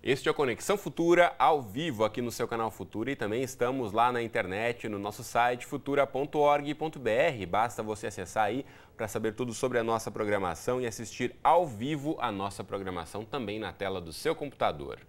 Este é o Conexão Futura ao vivo aqui no seu canal Futura e também estamos lá na internet, no nosso site futura.org.br. Basta você acessar aí para saber tudo sobre a nossa programação e assistir ao vivo a nossa programação também na tela do seu computador.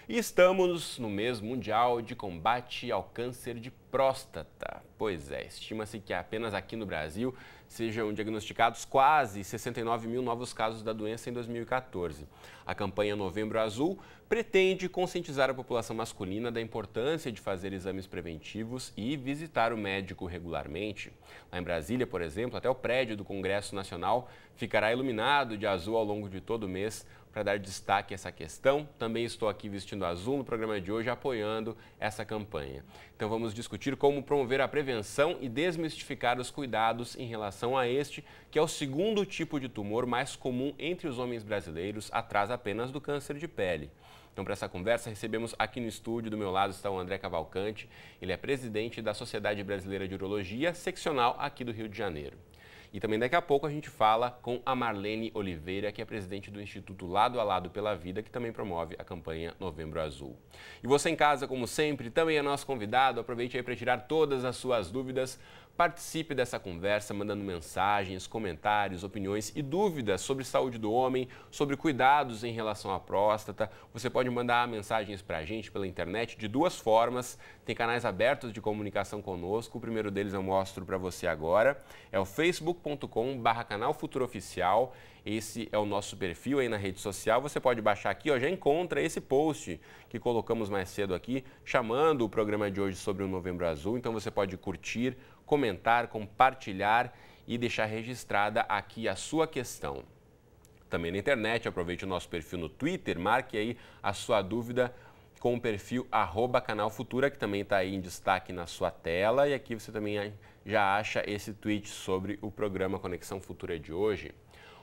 E estamos no mês mundial de combate ao câncer de próstata. Pois é, estima-se que apenas aqui no Brasil sejam diagnosticados quase 69 mil novos casos da doença em 2014. A campanha Novembro Azul pretende conscientizar a população masculina da importância de fazer exames preventivos e visitar o médico regularmente. Lá em Brasília, por exemplo, até o prédio do Congresso Nacional ficará iluminado de azul ao longo de todo o mês para dar destaque a essa questão. Também estou aqui vestindo azul no programa de hoje, apoiando essa campanha. Então vamos discutir como promover a prevenção e desmistificar os cuidados em relação a este, que é o segundo tipo de tumor mais comum entre os homens brasileiros, atrás apenas do câncer de pele. Então, para essa conversa, recebemos aqui no estúdio, do meu lado está o André Cavalcante. Ele é presidente da Sociedade Brasileira de Urologia, seccional aqui do Rio de Janeiro. E também daqui a pouco a gente fala com a Marlene Oliveira, que é presidente do Instituto Lado a Lado pela Vida, que também promove a campanha Novembro Azul. E você em casa, como sempre, também é nosso convidado. Aproveite aí para tirar todas as suas dúvidas. Participe dessa conversa mandando mensagens, comentários, opiniões e dúvidas sobre saúde do homem, sobre cuidados em relação à próstata. Você pode mandar mensagens para a gente pela internet de duas formas. Tem canais abertos de comunicação conosco. O primeiro deles eu mostro para você agora. É o facebook.com/canal Futura Oficial. Esse é o nosso perfil aí na rede social. Você pode baixar aqui, ó, já encontra esse post que colocamos mais cedo aqui, chamando o programa de hoje sobre o Novembro Azul. Então você pode curtir, comentar, compartilhar e deixar registrada aqui a sua questão. Também na internet, aproveite o nosso perfil no Twitter, marque aí a sua dúvida com o perfil @canalfutura, que também está aí em destaque na sua tela. E aqui você também já acha esse tweet sobre o programa Conexão Futura de hoje.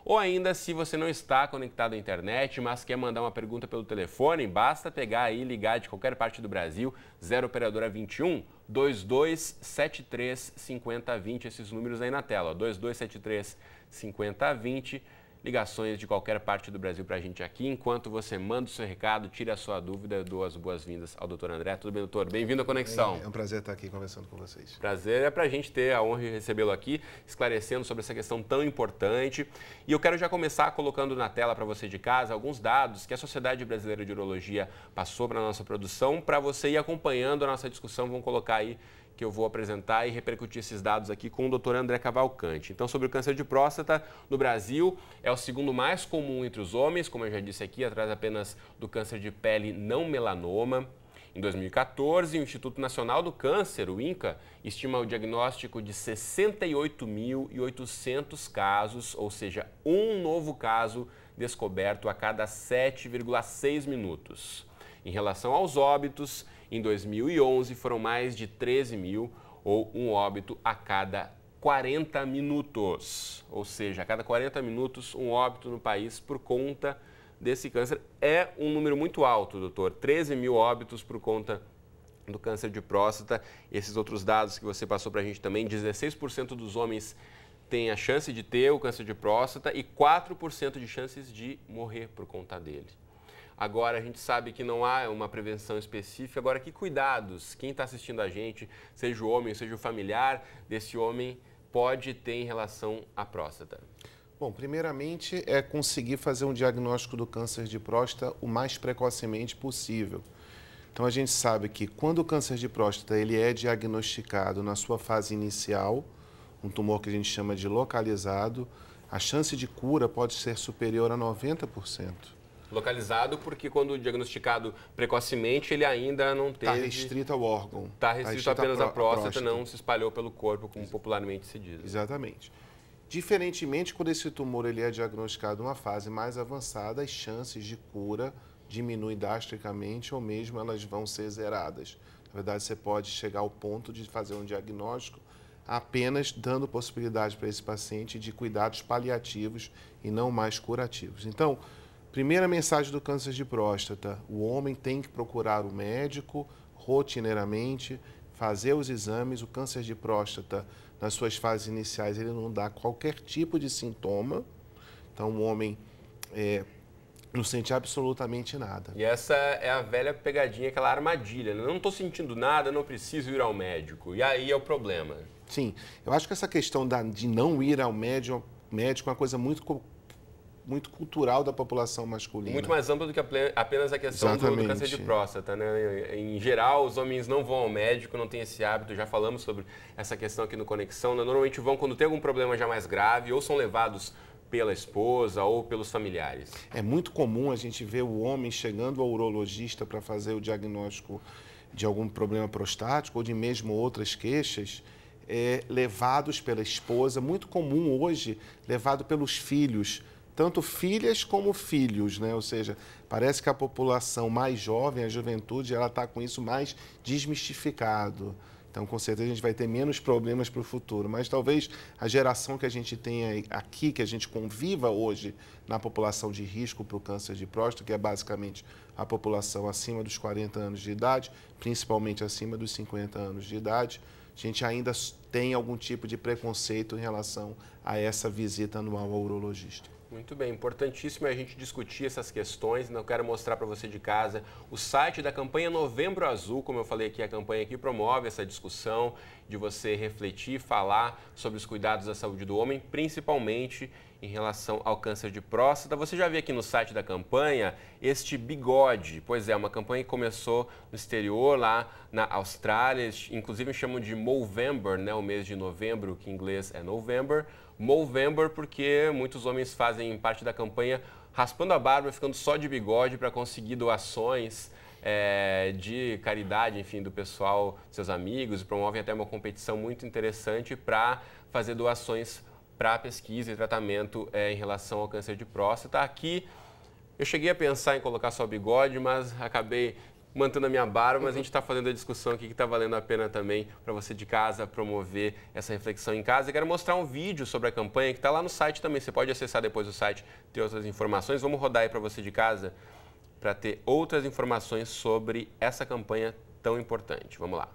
Ou ainda, se você não está conectado à internet, mas quer mandar uma pergunta pelo telefone, basta pegar aí e ligar de qualquer parte do Brasil, 0 operadora 21 2273 5020, esses números aí na tela, ó, 2273 5020. Ligações de qualquer parte do Brasil para a gente aqui. Enquanto você manda o seu recado, tira a sua dúvida, eu dou as boas-vindas ao doutor André. Tudo bem, doutor? Bem-vindo à Conexão. É um prazer estar aqui conversando com vocês. Prazer é para a gente ter a honra de recebê-lo aqui, esclarecendo sobre essa questão tão importante. E eu quero já começar colocando na tela para você de casa alguns dados que a Sociedade Brasileira de Urologia passou para a nossa produção, para você ir acompanhando a nossa discussão. Vamos colocar aí que eu vou apresentar e repercutir esses dados aqui com o Dr. André Cavalcante. Então, sobre o câncer de próstata, no Brasil, é o segundo mais comum entre os homens, como eu já disse aqui, atrás apenas do câncer de pele não melanoma. Em 2014, o Instituto Nacional do Câncer, o INCA, estima o diagnóstico de 68.800 casos, ou seja, um novo caso descoberto a cada 7,6 minutos. Em relação aos óbitos, em 2011 foram mais de 13 mil, ou um óbito a cada 40 minutos. Ou seja, a cada 40 minutos um óbito no país por conta desse câncer. É um número muito alto, doutor. 13 mil óbitos por conta do câncer de próstata. Esses outros dados que você passou para a gente também, 16% dos homens têm a chance de ter o câncer de próstata e 4% de chances de morrer por conta dele. Agora, a gente sabe que não há uma prevenção específica. Agora, que cuidados quem está assistindo a gente, seja o homem, seja o familiar desse homem, pode ter em relação à próstata? Bom, primeiramente é conseguir fazer um diagnóstico do câncer de próstata o mais precocemente possível. Então, a gente sabe que quando o câncer de próstata ele é diagnosticado na sua fase inicial, um tumor que a gente chama de localizado, a chance de cura pode ser superior a 90%. Localizado porque quando diagnosticado precocemente ele ainda não teve... Está restrito ao órgão. Está restrito apenas à próstata, não se espalhou pelo corpo, como popularmente se diz. Exatamente. Diferentemente, quando esse tumor ele é diagnosticado numa fase mais avançada, as chances de cura diminuem drasticamente ou mesmo elas vão ser zeradas. Na verdade, você pode chegar ao ponto de fazer um diagnóstico apenas dando possibilidade para esse paciente de cuidados paliativos e não mais curativos. Então, primeira mensagem do câncer de próstata: o homem tem que procurar o médico rotineiramente, fazer os exames. O câncer de próstata, nas suas fases iniciais, ele não dá qualquer tipo de sintoma. Então, o homem não sente absolutamente nada. E essa é a velha pegadinha, aquela armadilha, né? Não estou sentindo nada, não preciso ir ao médico. E aí é o problema. Sim, eu acho que essa questão de não ir ao médico é uma coisa muito cultural da população masculina. Muito mais ampla do que apenas a questão do câncer de próstata, né? Em geral, os homens não vão ao médico, não têm esse hábito, já falamos sobre essa questão aqui no Conexão, né? Normalmente vão quando tem algum problema já mais grave ou são levados pela esposa ou pelos familiares. É muito comum a gente ver o homem chegando ao urologista para fazer o diagnóstico de algum problema prostático ou de mesmo outras queixas, levados pela esposa, muito comum hoje, levado pelos filhos, tanto filhas como filhos, né? Ou seja, parece que a população mais jovem, a juventude, ela está com isso mais desmistificado. Então, com certeza, a gente vai ter menos problemas para o futuro. Mas talvez a geração que a gente tenha aqui, que a gente conviva hoje na população de risco para o câncer de próstata, que é basicamente a população acima dos 40 anos de idade, principalmente acima dos 50 anos de idade, a gente ainda tem algum tipo de preconceito em relação a essa visita anual ao urologista. Muito bem, importantíssimo a gente discutir essas questões. Eu quero mostrar para você de casa o site da campanha Novembro Azul. Como eu falei aqui, a campanha aqui promove essa discussão de você refletir, falar sobre os cuidados da saúde do homem, principalmente em relação ao câncer de próstata. Você já viu aqui no site da campanha este bigode. Pois é, uma campanha que começou no exterior, lá na Austrália. Inclusive chamam de Movember, né? O mês de novembro, que em inglês é November. Movember porque muitos homens fazem parte da campanha raspando a barba, ficando só de bigode para conseguir doações de caridade, enfim, do pessoal, seus amigos, e promovem até uma competição muito interessante para fazer doações para pesquisa e tratamento em relação ao câncer de próstata. Aqui eu cheguei a pensar em colocar só bigode, mas acabei mantendo a minha barba, mas a gente está fazendo a discussão aqui que está valendo a pena também para você de casa promover essa reflexão em casa. Eu quero mostrar um vídeo sobre a campanha que está lá no site também. Você pode acessar depois o site, ter outras informações. Vamos rodar aí para você de casa para ter outras informações sobre essa campanha tão importante. Vamos lá.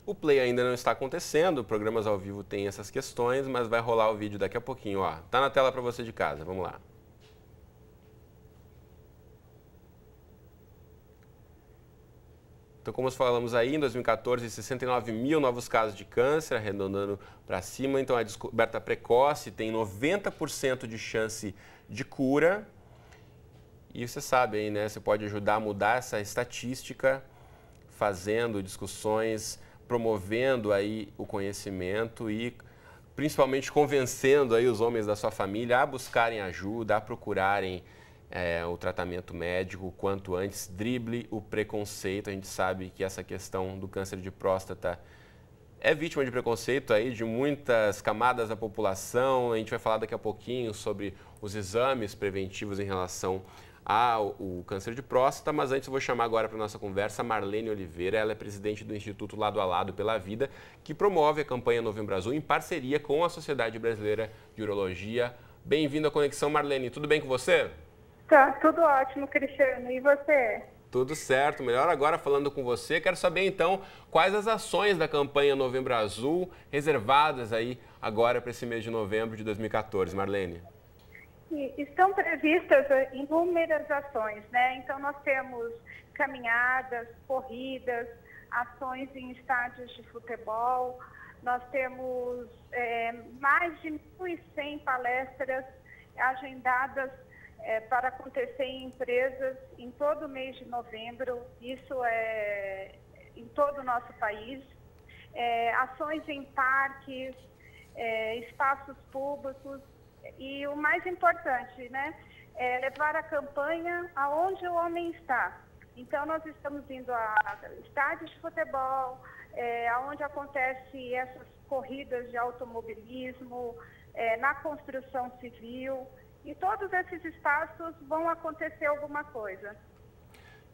O play ainda não está acontecendo, programas ao vivo têm essas questões, mas vai rolar o vídeo daqui a pouquinho, ó. Tá na tela para você de casa, vamos lá. Então, como falamos aí, em 2014, 69 mil novos casos de câncer, arredondando para cima. Então, a descoberta precoce tem 90% de chance de cura. E você sabe aí, né? Você pode ajudar a mudar essa estatística, fazendo discussões, promovendo aí o conhecimento e principalmente convencendo aí os homens da sua família a buscarem ajuda, a procurarem o tratamento médico o quanto antes. Drible o preconceito. A gente sabe que essa questão do câncer de próstata é vítima de preconceito aí de muitas camadas da população. A gente vai falar daqui a pouquinho sobre os exames preventivos em relação ao câncer de próstata, mas antes eu vou chamar agora para a nossa conversa a Marlene Oliveira. Ela é presidente do Instituto Lado a Lado pela Vida, que promove a campanha Novembro Azul em parceria com a Sociedade Brasileira de Urologia. Bem-vindo à Conexão, Marlene. Tudo bem com você? Tá, tudo ótimo, Cristiano. E você? Tudo certo. Melhor agora falando com você. Quero saber, então, quais as ações da campanha Novembro Azul reservadas aí agora para esse mês de novembro de 2014, Marlene? Estão previstas inúmeras ações, né? Então, nós temos caminhadas, corridas, ações em estádios de futebol, nós temos mais de 1.100 palestras agendadas para acontecer em empresas em todo o mês de novembro, isso é em todo o nosso país, ações em parques, espaços públicos. E o mais importante, né, é levar a campanha aonde o homem está. Então, nós estamos indo a estádios de futebol, aonde acontecem essas corridas de automobilismo, na construção civil, e todos esses espaços vão acontecer alguma coisa.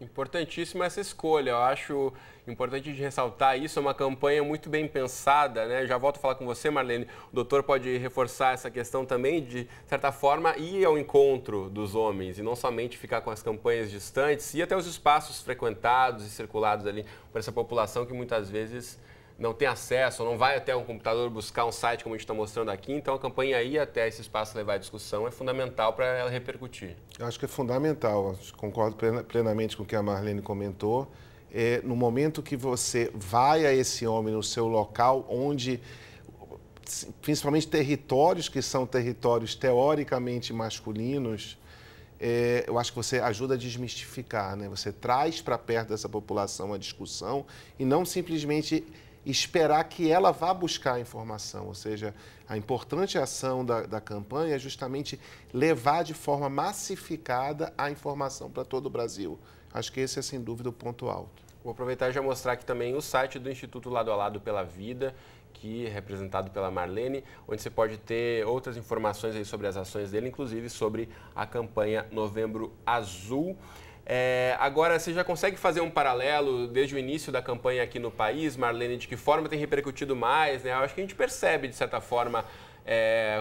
Importantíssima essa escolha, eu acho importante de ressaltar isso, é uma campanha muito bem pensada, né? Já volto a falar com você, Marlene, o doutor pode reforçar essa questão também, de certa forma, ir ao encontro dos homens e não somente ficar com as campanhas distantes, e até os espaços frequentados e circulados ali por essa população que muitas vezes não tem acesso, não vai até um computador buscar um site como a gente está mostrando aqui, então a campanha ir até esse espaço levar a discussão é fundamental para ela repercutir. Eu acho que é fundamental, concordo plenamente com o que a Marlene comentou. No momento que você vai a esse homem no seu local, onde, principalmente territórios que são territórios teoricamente masculinos, eu acho que você ajuda a desmistificar, né? Você traz para perto dessa população a discussão e não simplesmente esperar que ela vá buscar a informação, ou seja, a importante ação da campanha é justamente levar de forma massificada a informação para todo o Brasil. Acho que esse é, sem dúvida, o ponto alto. Vou aproveitar e já mostrar aqui também o site do Instituto Lado a Lado pela Vida, que é representado pela Marlene, onde você pode ter outras informações aí sobre as ações dele, inclusive sobre a campanha Novembro Azul. Agora, você já consegue fazer um paralelo desde o início da campanha aqui no país, Marlene, de que forma tem repercutido mais, né? Eu acho que a gente percebe, de certa forma,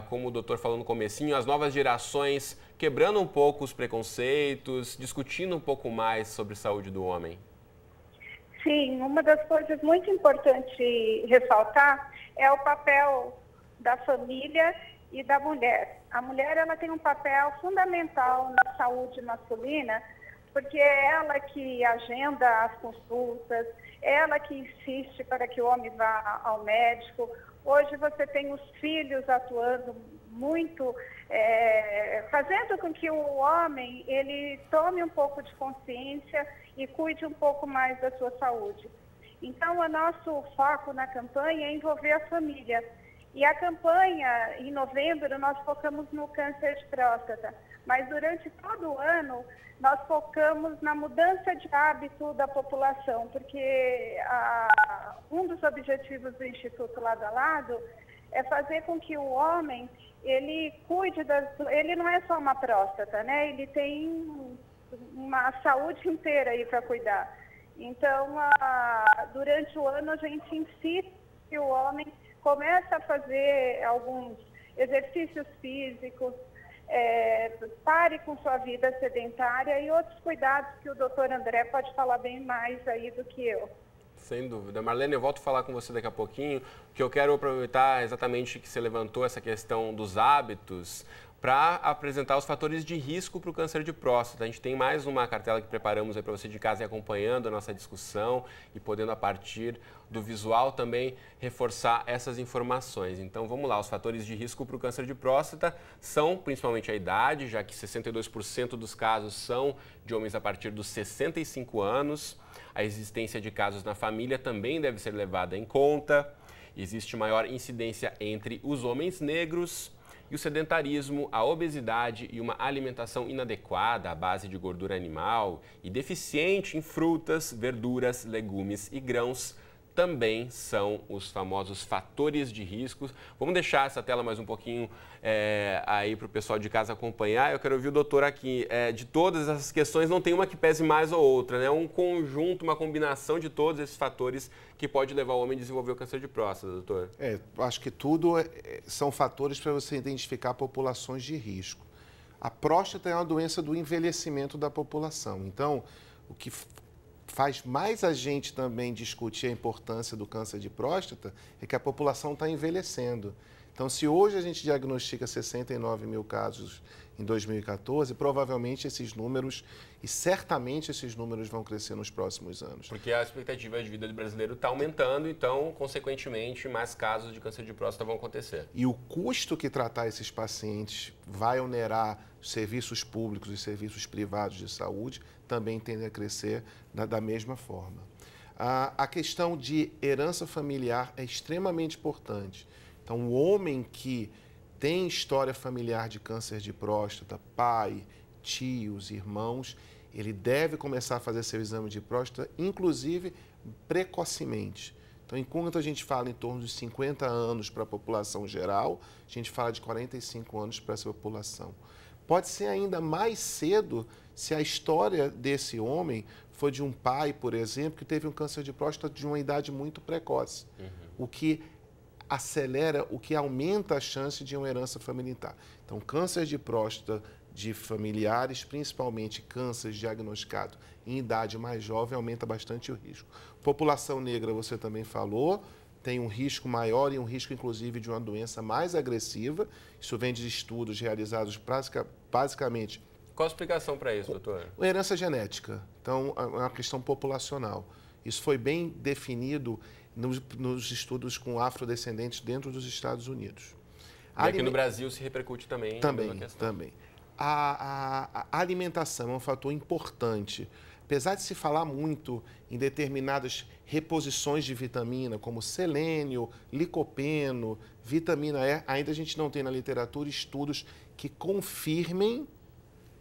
como o doutor falou no comecinho, as novas gerações quebrando um pouco os preconceitos, discutindo um pouco mais sobre saúde do homem. Sim, uma das coisas muito importantes ressaltar é o papel da família e da mulher. A mulher, ela tem um papel fundamental na saúde masculina, porque é ela que agenda as consultas, é ela que insiste para que o homem vá ao médico. Hoje você tem os filhos atuando muito, fazendo com que o homem ele tome um pouco de consciência e cuide um pouco mais da sua saúde. Então, o nosso foco na campanha é envolver a família. E a campanha, em novembro, nós focamos no câncer de próstata, mas durante todo o ano nós focamos na mudança de hábito da população, porque um dos objetivos do Instituto Lado a Lado é fazer com que o homem, ele cuide ele não é só uma próstata, né? Ele tem uma saúde inteira aí para cuidar. Então, durante o ano a gente insiste que o homem começa a fazer alguns exercícios físicos, pare com sua vida sedentária e outros cuidados que o doutor André pode falar bem mais aí do que eu. Sem dúvida. Marlene, eu volto a falar com você daqui a pouquinho, que eu quero aproveitar exatamente que você levantou essa questão dos hábitos para apresentar os fatores de risco para o câncer de próstata. A gente tem mais uma cartela que preparamos aí para você de casa e acompanhando a nossa discussão e podendo, a partir do visual, também reforçar essas informações. Então, vamos lá. Os fatores de risco para o câncer de próstata são principalmente a idade, já que 62% dos casos são de homens a partir dos 65 anos. A existência de casos na família também deve ser levada em conta. Existe maior incidência entre os homens negros. E o sedentarismo, a obesidade e uma alimentação inadequada à base de gordura animal e deficiente em frutas, verduras, legumes e grãos também são os famosos fatores de risco. Vamos deixar essa tela mais um pouquinho aí para o pessoal de casa acompanhar. Eu quero ouvir o doutor aqui. De todas essas questões, não tem uma que pese mais ou outra, né? Um conjunto, uma combinação de todos esses fatores que pode levar o homem a desenvolver o câncer de próstata, doutor. Acho que tudo são fatores para você identificar populações de risco. A próstata é uma doença do envelhecimento da população. Então, o que faz mais a gente também discutir a importância do câncer de próstata é que a população está envelhecendo. Então, se hoje a gente diagnostica 69 mil casos em 2014, provavelmente esses números, e certamente esses números vão crescer nos próximos anos. Porque a expectativa de vida do brasileiro está aumentando, então, consequentemente, mais casos de câncer de próstata vão acontecer. E o custo que tratar esses pacientes vai onerar os serviços públicos e serviços privados de saúde também tende a crescer da mesma forma. A questão de herança familiar é extremamente importante. Então, o homem que tem história familiar de câncer de próstata, pai, tios, irmãos, ele deve começar a fazer seu exame de próstata, inclusive precocemente. Então, enquanto a gente fala em torno de 50 anos para a população geral, a gente fala de 45 anos para essa população. Pode ser ainda mais cedo se a história desse homem foi de um pai, por exemplo, que teve um câncer de próstata de uma idade muito precoce, o que acelera, o que aumenta a chance de uma herança familiar. Então, câncer de próstata de familiares, principalmente câncer diagnosticado em idade mais jovem, aumenta bastante o risco. População negra, você também falou, tem um risco maior e um risco, inclusive, de uma doença mais agressiva. Isso vem de estudos realizados basicamente... Qual a explicação para isso, doutor? Herança genética. Então, é uma questão populacional. Isso foi bem definido nos estudos com afrodescendentes dentro dos Estados Unidos. E aqui no Brasil se repercute também. Também. A alimentação é um fator importante. Apesar de se falar muito em determinadas reposições de vitamina, como selênio, licopeno, vitamina E, ainda a gente não tem na literatura estudos que confirmem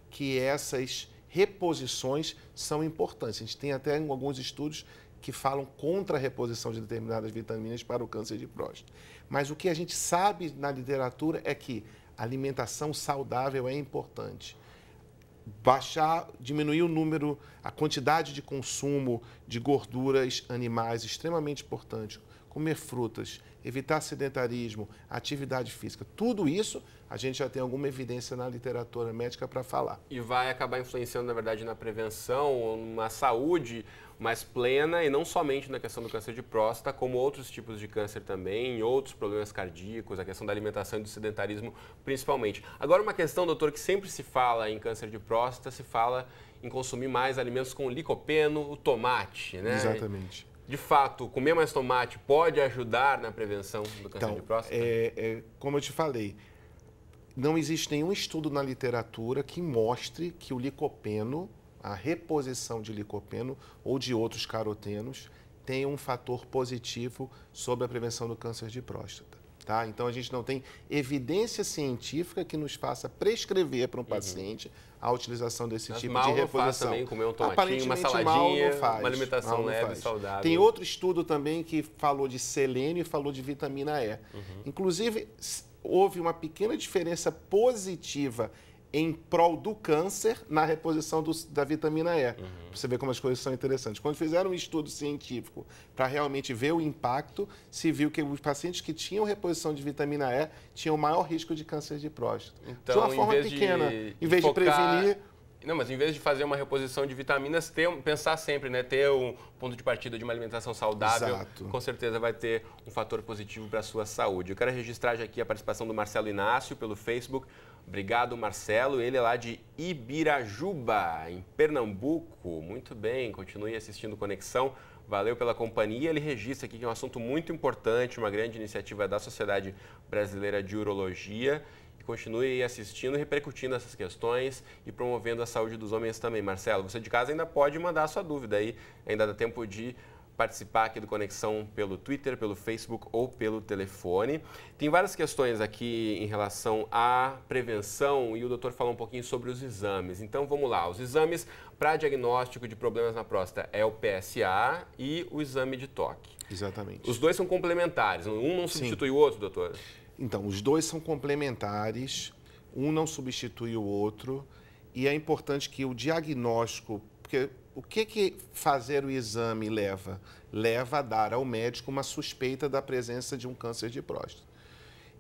que essas reposições são importantes. A gente tem até alguns estudos que falam contra a reposição de determinadas vitaminas para o câncer de próstata. Mas o que a gente sabe na literatura é que a alimentação saudável é importante. Diminuir o número, a quantidade de consumo de gorduras animais, extremamente importante. Comer frutas, evitar sedentarismo, atividade física, tudo isso a gente já tem alguma evidência na literatura médica para falar. E vai acabar influenciando, na verdade, na prevenção, uma saúde mais plena e não somente na questão do câncer de próstata, como outros tipos de câncer também, outros problemas cardíacos, a questão da alimentação e do sedentarismo principalmente. Agora, uma questão, doutor, que sempre se fala em câncer de próstata, se fala em consumir mais alimentos com licopeno, o tomate, né? Exatamente. De fato, comer mais tomate pode ajudar na prevenção do câncer de próstata? Como eu te falei, não existe nenhum estudo na literatura que mostre que o licopeno, a reposição de licopeno ou de outros carotenos, tem um fator positivo sobre a prevenção do câncer de próstata. Tá? Então, a gente não tem evidência científica que nos faça prescrever para um paciente a utilização desse tipo de reposição. Faz também comer um tomatinho, uma saladinha, uma alimentação leve e saudável. Tem outro estudo também que falou de selênio e falou de vitamina E. Inclusive, houve uma pequena diferença positiva em prol do câncer na reposição da vitamina E. Você vê como as coisas são interessantes. Quando fizeram um estudo científico para realmente ver o impacto, se viu que os pacientes que tinham reposição de vitamina E tinham maior risco de câncer de próstata. Então, de uma forma pequena, em vez de prevenir... Não, mas em vez de fazer uma reposição de vitaminas, pensar sempre, né? Ter um ponto de partida de uma alimentação saudável, Exato. Com certeza vai ter um fator positivo para a sua saúde. Eu quero registrar já aqui a participação do Marcelo Inácio pelo Facebook. Obrigado, Marcelo. Ele é lá de Ibirajuba, em Pernambuco. Muito bem, continue assistindo Conexão. Valeu pela companhia. Ele registra aqui que é um assunto muito importante, uma grande iniciativa da Sociedade Brasileira de Urologia. E continue assistindo e repercutindo essas questões e promovendo a saúde dos homens também. Marcelo, você de casa ainda pode mandar a sua dúvida aí, ainda dá tempo de participar aqui do Conexão pelo Twitter, pelo Facebook ou pelo telefone. Tem várias questões aqui em relação à prevenção e o doutor falou um pouquinho sobre os exames. Então vamos lá, os exames para diagnóstico de problemas na próstata é o PSA e o exame de toque. Exatamente. Os dois são complementares, um não substitui o outro, doutor? Então, os dois são complementares, um não substitui o outro, e é importante que o diagnóstico, porque o que fazer o exame leva? Leva a dar ao médico uma suspeita da presença de um câncer de próstata.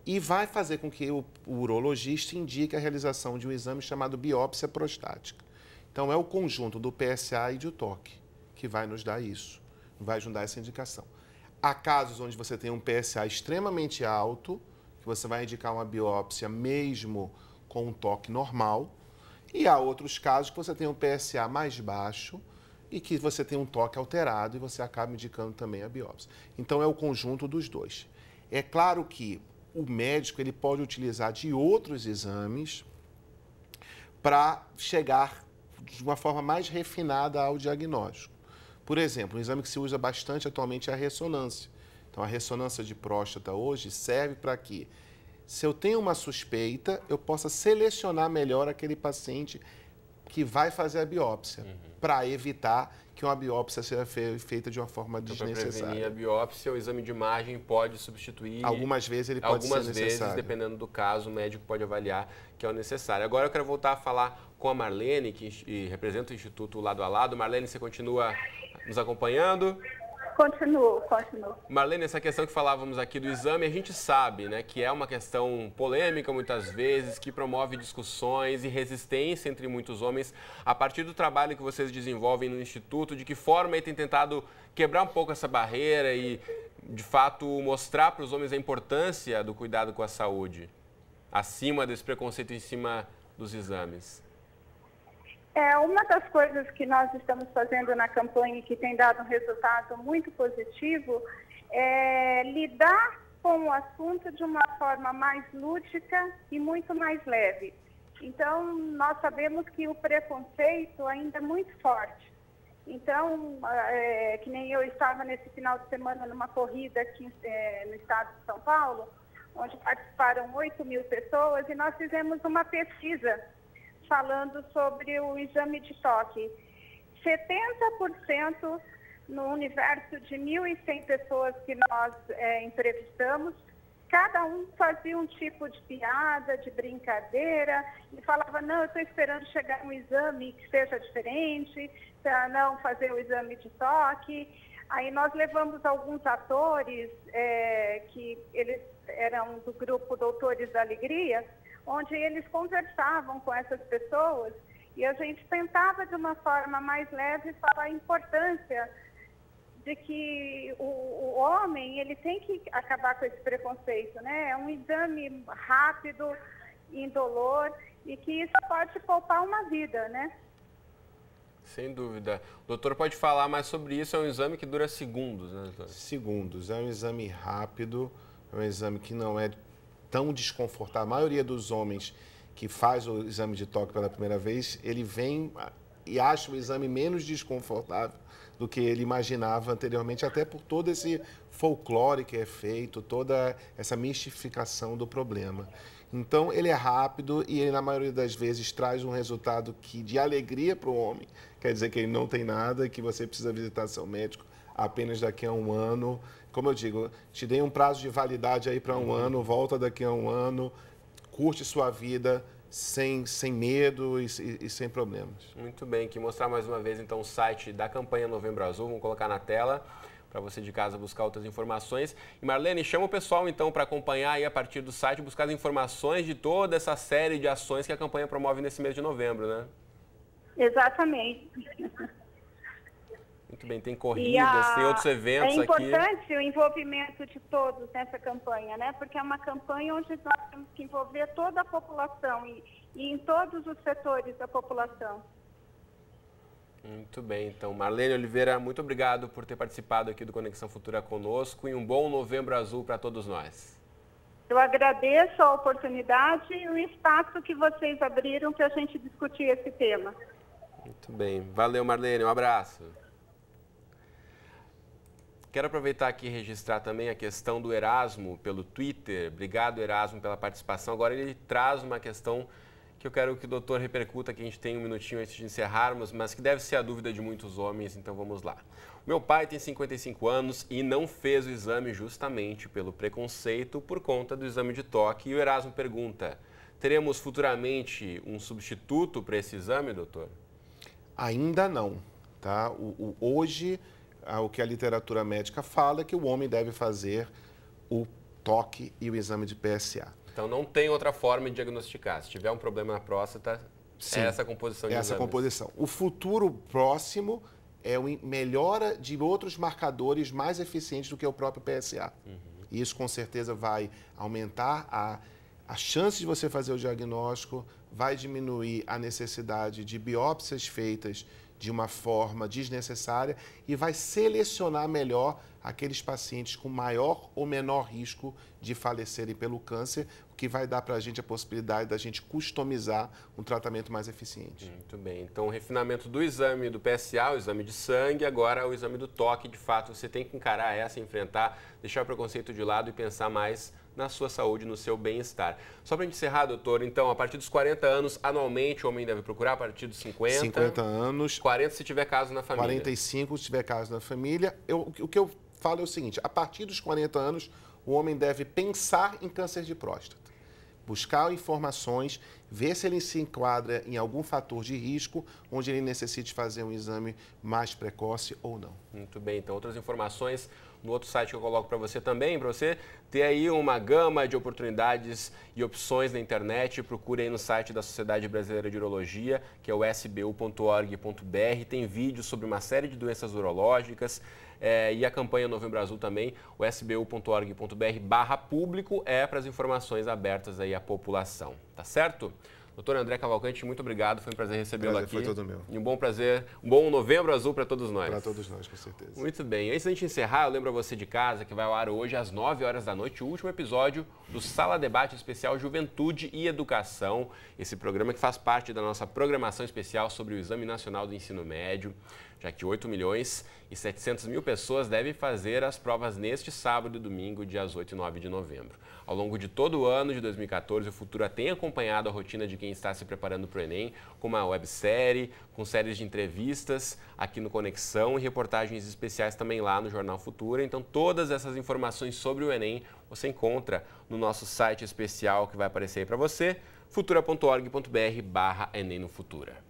E vai fazer com que o urologista indique a realização de um exame chamado biópsia prostática. Então, é o conjunto do PSA e do toque que vai nos dar isso, vai nos dar essa indicação. Há casos onde você tem um PSA extremamente alto, que você vai indicar uma biópsia mesmo com um toque normal. E há outros casos que você tem um PSA mais baixo e que você tem um toque alterado e você acaba indicando também a biópsia. Então, é o conjunto dos dois. É claro que o médico ele pode utilizar de outros exames para chegar de uma forma mais refinada ao diagnóstico. Por exemplo, um exame que se usa bastante atualmente é a ressonância. Então, a ressonância de próstata hoje serve para que, se eu tenho uma suspeita, eu possa selecionar melhor aquele paciente que vai fazer a biópsia, para evitar que uma biópsia seja feita de uma forma Então, para desnecessária. prevenir a biópsia, o exame de imagem pode substituir. Algumas vezes ele pode ser necessário. Algumas vezes, dependendo do caso, o médico pode avaliar que é o necessário. Agora eu quero voltar a falar com a Marlene, que representa o Instituto Lado a Lado. Marlene, você continua nos acompanhando? Continuo. Marlene, essa questão que falávamos aqui do exame, a gente sabe, né, que é uma questão polêmica muitas vezes, que promove discussões e resistência entre muitos homens. A partir do trabalho que vocês desenvolvem no Instituto, de que forma aí tem tentado quebrar um pouco essa barreira e, de fato, mostrar para os homens a importância do cuidado com a saúde, acima desse preconceito em cima dos exames? Uma das coisas que nós estamos fazendo na campanha e que tem dado um resultado muito positivo é lidar com o assunto de uma forma mais lúdica e muito mais leve. Então, nós sabemos que o preconceito ainda é muito forte. Então, que nem eu estava nesse final de semana numa corrida aqui no estado de São Paulo, onde participaram 8.000 pessoas e nós fizemos uma pesquisa falando sobre o exame de toque. 70% no universo de 1.100 pessoas que nós entrevistamos, cada um fazia um tipo de piada, de brincadeira, e falava, não, eu estou esperando chegar um exame que seja diferente, para não fazer o exame de toque. Aí nós levamos alguns atores, que eles eram do grupo Doutores da Alegria, onde eles conversavam com essas pessoas e a gente tentava, de uma forma mais leve, falar a importância de que o homem ele tem que acabar com esse preconceito, né? É um exame rápido, indolor, e que isso pode poupar uma vida, né? Sem dúvida. O doutor pode falar mais sobre isso, é um exame que dura segundos, né, doutor? Segundos, é um exame rápido, é um exame que não é tão desconfortável. A maioria dos homens que faz o exame de toque pela primeira vez, ele vem e acha o exame menos desconfortável do que ele imaginava anteriormente, até por todo esse folclore que é feito, toda essa mistificação do problema. Então, ele é rápido e ele, na maioria das vezes, traz um resultado de alegria para o homem. Quer dizer que ele não tem nada, que você precisa visitar seu médico apenas daqui a um ano. Como eu digo, te dei um prazo de validade aí para um ano, volta daqui a um ano, curte sua vida sem medo e sem problemas. Muito bem, aqui mostrar mais uma vez então o site da campanha Novembro Azul, vamos colocar na tela para você de casa buscar outras informações. E Marlene, chama o pessoal então para acompanhar aí a partir do site, buscar as informações de toda essa série de ações que a campanha promove nesse mês de novembro, né? Exatamente. Muito bem, tem corridas, tem outros eventos aqui. É importante o envolvimento de todos nessa campanha, né? Porque é uma campanha onde nós temos que envolver toda a população e em todos os setores da população. Muito bem, então, Marlene Oliveira, muito obrigado por ter participado aqui do Conexão Futura conosco e um bom Novembro Azul para todos nós. Eu agradeço a oportunidade e o espaço que vocês abriram para a gente discutir esse tema. Muito bem, valeu Marlene, um abraço. Quero aproveitar aqui e registrar também a questão do Erasmo pelo Twitter. Obrigado, Erasmo, pela participação. Agora ele traz uma questão que eu quero que o doutor repercuta, que a gente tem um minutinho antes de encerrarmos, mas que deve ser a dúvida de muitos homens, então vamos lá. Meu pai tem 55 anos e não fez o exame justamente pelo preconceito por conta do exame de toque. E o Erasmo pergunta, teremos futuramente um substituto para esse exame, doutor? Ainda não, tá? Hoje, o que a literatura médica fala é que o homem deve fazer o toque e o exame de PSA. Então não tem outra forma de diagnosticar. Se tiver um problema na próstata, sim, é essa composição de essa exames. composição. O futuro próximo é a melhora de outros marcadores mais eficientes do que o próprio PSA. E isso com certeza vai aumentar a chance de você fazer o diagnóstico, vai diminuir a necessidade de biópsias feitas de uma forma desnecessária e vai selecionar melhor aqueles pacientes com maior ou menor risco de falecerem pelo câncer, o que vai dar para a gente a possibilidade da gente customizar um tratamento mais eficiente. Muito bem. Então, o refinamento do exame do PSA, o exame de sangue, agora o exame do toque, de fato, você tem que encarar essa, enfrentar, deixar o preconceito de lado e pensar mais na sua saúde, no seu bem-estar. Só para encerrar, doutor, então, a partir dos 40 anos, anualmente, o homem deve procurar, a partir dos 50? 50 anos. 40 se tiver caso na família. 45 se tiver caso na família. O que eu falo é o seguinte, a partir dos 40 anos, o homem deve pensar em câncer de próstata. Buscar informações, ver se ele se enquadra em algum fator de risco, onde ele necessite fazer um exame mais precoce ou não. Muito bem, então outras informações no outro site que eu coloco para você também, para você ter aí uma gama de oportunidades e opções na internet. Procure aí no site da Sociedade Brasileira de Urologia, que é o sbu.org.br. Tem vídeos sobre uma série de doenças urológicas. E a campanha Novembro Azul também, o sbu.org.br/público é para as informações abertas aí à população, tá certo? Doutor André Cavalcante, muito obrigado, foi um prazer recebê-lo aqui. Foi todo meu. E um bom prazer, um bom Novembro Azul para todos nós. Para todos nós, com certeza. Muito bem, antes da gente encerrar, eu lembro a você de casa que vai ao ar hoje às 9 horas da noite, o último episódio do Sala Debate Especial Juventude e Educação, esse programa que faz parte da nossa programação especial sobre o Exame Nacional do Ensino Médio, já que 8.700.000 pessoas devem fazer as provas neste sábado e domingo, dias 8 e 9 de novembro. Ao longo de todo o ano de 2014, o Futura tem acompanhado a rotina de quem está se preparando para o Enem, com uma websérie, com séries de entrevistas aqui no Conexão e reportagens especiais também lá no Jornal Futura. Então, todas essas informações sobre o Enem você encontra no nosso site especial que vai aparecer aí para você, futura.org.br/Enem no Futura.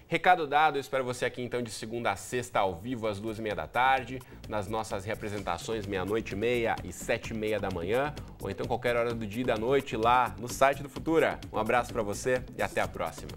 Recado dado, eu espero você aqui então de segunda a sexta ao vivo às 2h30 da tarde, nas nossas representações 00:30 e 7h30 da manhã, ou então qualquer hora do dia e da noite lá no site do Futura. Um abraço para você e até a próxima.